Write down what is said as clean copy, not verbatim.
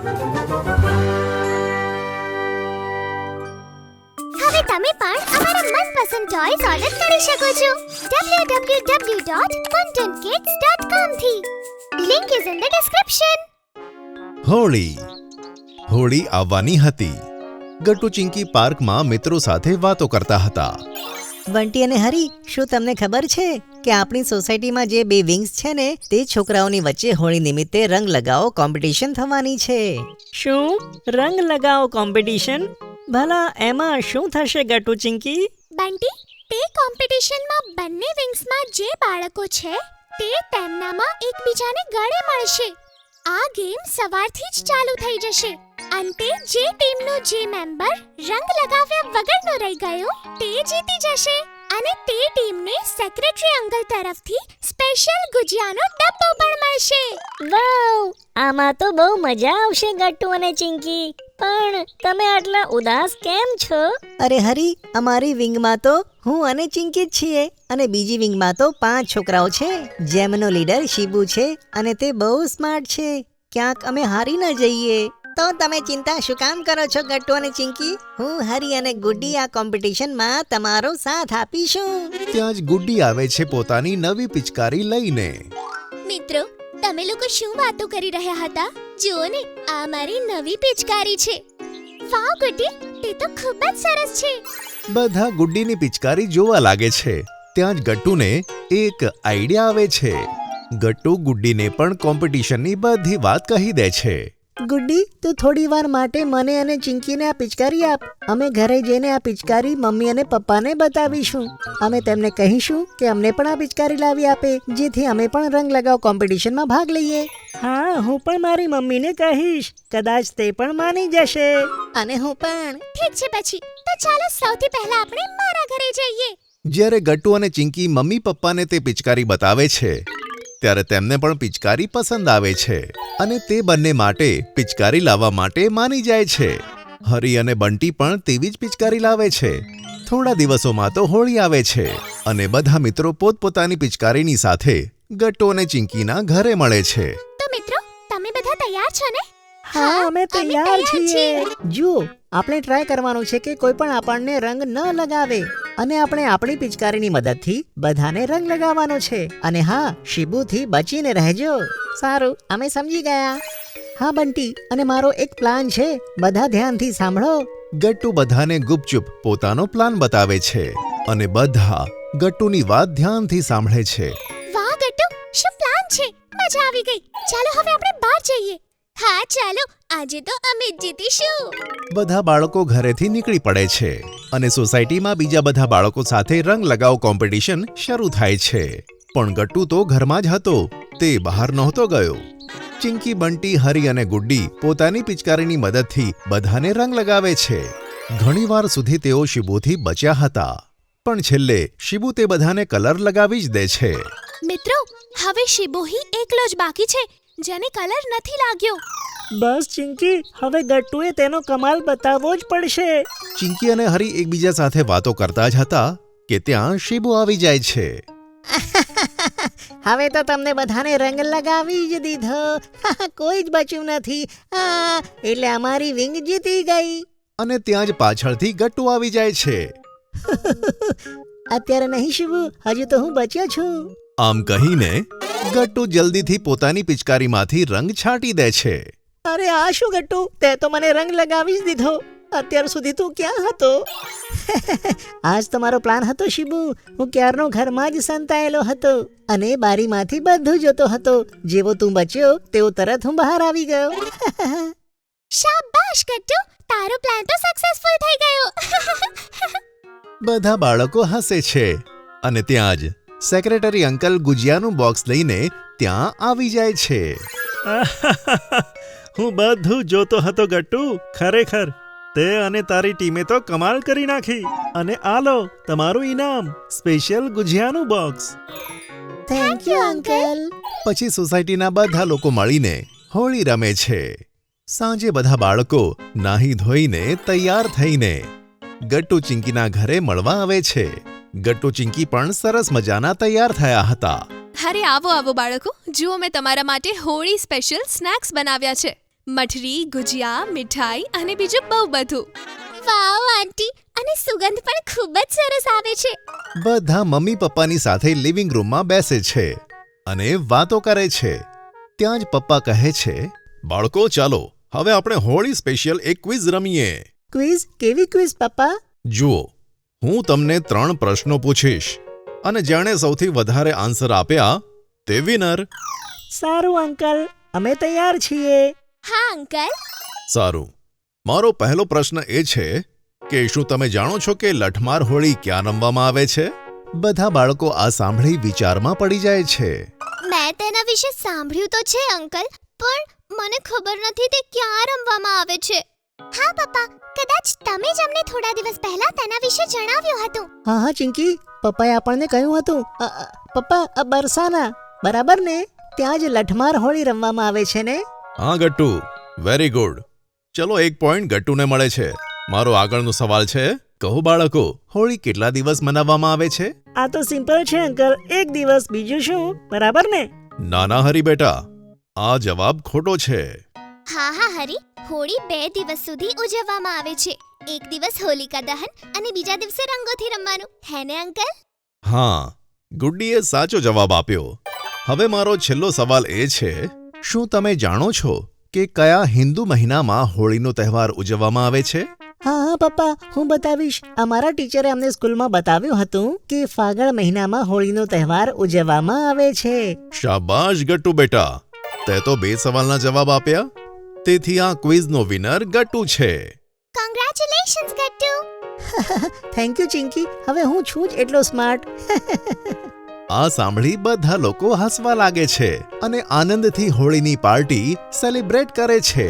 હવે તમે પણ અમારા મનપસંદ ટોયઝ ઓર્ડર કરી શકો છો www.funtonkids.com થી. Link is in the description. Holi આવવાની હતી. ગટ્ટુ ચિંકી પાર્કમાં મિત્રો સાથે વાતો કરતા હતા. બંટી અને હરી, શું તમને ખબર છે કે આપણી સોસાયટીમાં જે 2 વિંગ્સ છે ને તે છોકરાઓની વચ્ચે હોળી નિમિત્તે રંગ લગાવો કોમ્પિટિશન થવાની છે. શું રંગ લગાવો કોમ્પિટિશન? ભલા એમાં શું થશે ગટ્ટુ ચિંકી? બંટી, તે કોમ્પિટિશનમાં બંને વિંગ્સમાં જે બાળકો છે તે તેમનામાં એકબીજાને ગળે મળશે. આ ગેમ સવારથી જ ચાલુ થઈ જશે. અંતે જે ટીમનો જે મેમ્બર રંગ લગાવ્યા વગરનો રહી ગયો તે જીતી જશે અને તે ટીમને સેક્રેટરી અંકલ તરફથી સ્પેશિયલ ગુજિયાનો ડબ્બો પણ મળશે. વાવ, આમાં તો બહુ મજા આવશે ગટ્ટુ અને ચિંકી. પણ તમે આટલા ઉદાસ કેમ છો? અરે હરી, અમારી વિંગમાં તો હું અને ચિંકી જ છીએ અને બીજી વિંગમાં તો 5 છોકરાઓ છે. જેમનો લીડર શિબુ છે અને તે બહુ સ્માર્ટ છે. ક્યાંક અમે હારી ન જઈએ. તો તમે ચિંતા શું કામ કરો છો ગટ્ટુ અને ચિંકી? હું, હરી અને ગુડ્ડી આ કોમ્પિટિશનમાં તમારો સાથ આપીશું. ત્યાં જ ગુડ્ડી આવે છે પોતાની નવી પિચકારી લઈને. મિત્રો, તમે લોકો શું વાતો કરી રહ્યા હતા? જુઓ ને, આ મારી નવી પિચકારી છે. વાવ ગુડ્ડી, તે તો ખૂબ જ સરસ છે. બધા ગુડ્ડીની પિચકારી જોવા લાગે છે. ત્યાં જ ગટ્ટુને એક આઈડિયા આવે છે. ગટ્ટુ ગુડ્ડીને પણ કોમ્પિટિશનની બધી વાત કહી દે છે. ગુડ્ડી, તું થોડી વાર માટે મને અને ચિંકીને આ પિચકારી આપ. અમે ઘરે જઈને આ પિચકારી મમ્મી અને પપ્પાને બતાવીશું. અમે તેમને કહીશું કે અમને પણ આ પિચકારી લાવી આપે, જેથી અમે પણ રંગ લગાવ કોમ્પિટિશનમાં ભાગ લઈએ. હા, હું પણ મારી મમ્મીને કહીશ. કદાચ તે પણ માની જશે. અને હું પણ. ઠીક છે, પછી તો ચાલો સૌથી પહેલા આપણે મારા ઘરે જઈએ. જ્યારે ગટ્ટુ અને ચિંકી મમ્મી પપ્પાને તે પિચકારી બતાવે છે ત્યારે તેમને પણ પિચકારી પસંદ આવે છે અને તે બંને માટે પિચકારી લાવવા માટે માની જાય છે. હરી અને બંટી પણ તેવી જ પિચકારી લાવે છે. થોડા દિવસોમાં તો હોળી આવે છે અને બધા મિત્રો પોતપોતાની પિચકારીની સાથે ગટ્ટુ અને ચિંકીના ઘરે મળે છે. તો મિત્રો, તમે બધા તૈયાર છો ને? હા, અમે તૈયાર છીએ. જુઓ, આપણે ટ્રાય કરવાનું છે કે કોઈ પણ આપણને રંગ ન લગાવે અને આપણે આપણી પિચકારીની મદદથી બધાને રંગ લગાવવાનો છે. અને હા, શિબુથી બચીને રહેજો. સારું, અમે સમજી ગયા. હા બંટી, અને મારો એક પ્લાન છે. બધા ધ્યાનથી સાંભળો. ગટ્ટુ બધાને ગુપચુપ પોતાનો પ્લાન બતાવે છે અને બધા ગટ્ટુની વાત ધ્યાનથી સાંભળે છે. વાહ ગટ્ટુ, શું પ્લાન છે! મજા આવી ગઈ. ચાલો હવે આપણે બહાર જઈએ. હા ચાલો, આજે તો અમે જીતીશું. બધા બાળકો ઘરેથી નીકળી પડે છે અને સોસાયટીમાં બીજા બધા બાળકો સાથે રંગ લગાવ કોમ્પિટિશન શરૂ થાય છે. પણ ગટ્ટુ તો ઘરમાં જ હતો, તે બહાર નહોતો ગયો. ચિંકી, બંટી, હરી અને ગુડ્ડી પોતાની પિચકારીની મદદથી બધાને રંગ લગાવે છે. ઘણીવાર સુધી તેઓ શિબુથી બચ્યા હતા, પણ છેલ્લે શિબુ તે બધાને કલર લગાવી જ દે છે. મિત્રો, હવે શિબોહી એકલો જ બાકી છે જેને કલર નથી લાગ્યો. બસ ચિંકી, હવે ગટ્ટુએ તેનો કમાલ બતાવવો જ પડશે. ચિંકી અને હરી એકબીજા સાથે વાતો કરતા જ હતા કે ત્યાં શિબુ આવી જાય છે. હવે તો તમને બધાને રંગ લગાવી જ દીધો. કોઈ જ બચ્યું નથી. એટલે અમારી વિંગ જીતી ગઈ. અને ત્યાં જ પાછળથી ગટ્ટુ આવી જાય છે. અત્યારે નહીં શિબુ, હજુ તો હું બચ્યો છું. આમ કહીને ગટ્ટુ જલ્દીથી પોતાની પિચકારીમાંથી રંગ છાંટી દે છે. અરે આ શું ગટ્ટુ, તે તો મને રંગ લગાવી જ દીધો. અત્યાર સુધી તું ક્યાં હતો? આજ તો મારો પ્લાન હતો શિબુ. હું ક્યારનો ઘરમાં જ સંતાયેલો હતો અને બારીમાંથી બધું જોતો હતો. જેવો તું બચ્યો તેવો તરત હું બહાર આવી ગયો. શાબાશ ગટ્ટુ, તારો પ્લાન તો સક્સેસફુલ થઈ ગયો. બધા બાળકો હસે છે અને ત્યાં જ સેક્રેટરી અંકલ ગુજિયાનું બોક્સ લઈને ત્યાં આવી જાય છે. હું બધું જોતો હતો ગટ્ટુ. ખરેખર તે અને તારી ટીમે તો કમાલ કરી નાખી. અને આ લો તમારું ઇનામ, સ્પેશિયલ ગુજિયાનું બોક્સ. Thank you uncle. પછી સોસાયટીના બધા લોકો મળીને હોળી રમે છે. સાંજે બધા બાળકો નાહી ધોઈને તૈયાર થઈને ગટ્ટુ ચિંકીના ઘરે મળવા આવે છે. ગટ્ટુ ચિંકી પણ સરસ મજાના તૈયાર થયા હતા. અરે આવો આવો બાળકો, જુઓ મેં તમારા માટે હોળી સ્પેશિયલ સ્નેક્સ બનાવ્યા છે. મઠરી, ગુજિયા, મીઠાઈ અને બીજું બહુ બધું. વાવ આંટી, અને સુગંધ પણ ખૂબ જ સરસ આવે છે. બધા મમ્મી પપ્પાની સાથે લિવિંગ રૂમમાં બેસે છે અને વાતો કરે છે. ત્યાં જ પપ્પા કહે છે, બાળકો ચાલો હવે આપણે હોળી સ્પેશિયલ એક ક્વિઝ રમીએ. ક્વિઝ? કેવી ક્વિઝ પપ્પા? જુઓ, હું તમને 3 પ્રશ્નો પૂછીશ અને જેણે સૌથી વધારે આન્સર આપ્યા તે વિનર. સારું અંકલ, અમે તૈયાર છીએ. હા અંકલ. સારું, મારો પહેલો પ્રશ્ન એ છે કે શું તમે જાણો છો કે લઠમાર હોળી ક્યાં રમવામાં આવે છે? બધા બાળકો આ સાંભળી વિચારમાં પડી જાય છે. મેં તેના વિશે સાંભળ્યું તો છે અંકલ, પણ મને ખબર નથી તે ક્યાં રમવામાં આવે છે. હા પપ્પા, કદાચ તમે જ અમને થોડા દિવસ પહેલા તેના વિશે જણાવ્યું હતું. હા હા ચિંકી, પપ્પાએ આપણને કહ્યું હતું. પપ્પા, આ બરસાના બરાબર ને? ત્યાં જ લઠમાર હોળી રમવામાં આવે છે ને? હા ગટ્ટુ, વેરી ગુડ. ચલો 1 પોઈન્ટ ગટ્ટુને મળે છે. મારો આગળનો સવાલ છે, કહો બાળકો, હોળી કેટલા દિવસ મનાવવામાં આવે છે? આ તો સિમ્પલ છે અંકલ, 1 દિવસ. બીજું શું, બરાબર ને? નાના હરી બેટા, આ જવાબ ખોટો છે. હા હરી, હોળી 2 દિવસ સુધી ઉજવવામાં આવે છે. એક દિવસ હોલિકા દહન અને બીજા દિવસે રંગોથી રમવાનું, હે ને અંકલ? હા, ગુડ્ડીએ સાચો જવાબ આપ્યો. હવે મારો છેલ્લો સવાલ એ છે, શું તમે જાણો છો કે કયા હિન્દુ મહિનામાં હોળીનો તહેવાર ઉજવવામાં આવે છે? હા હા પપ્પા, હું બતાવીશ. અમારા ટીચરે અમને સ્કૂલમાં બતાવ્યું હતું કે ફાગણ મહિનામાં હોળીનો તહેવાર ઉજવવામાં આવે છે. શાબાશ ગટ્ટુ બેટા, તે તો 2 સવાલના જવાબ આપ્યા. તેથી આ ક્વિઝનો વિનર ગટ્ટુ છે. Congratulations Gattu. Thank you Chinki, હવે હું છું જ એટલો સ્માર્ટ. આ સાંભળી બધા લોકો હસવા લાગે છે અને આનંદથી હોળીની પાર્ટી સેલિબ્રેટ કરે છે.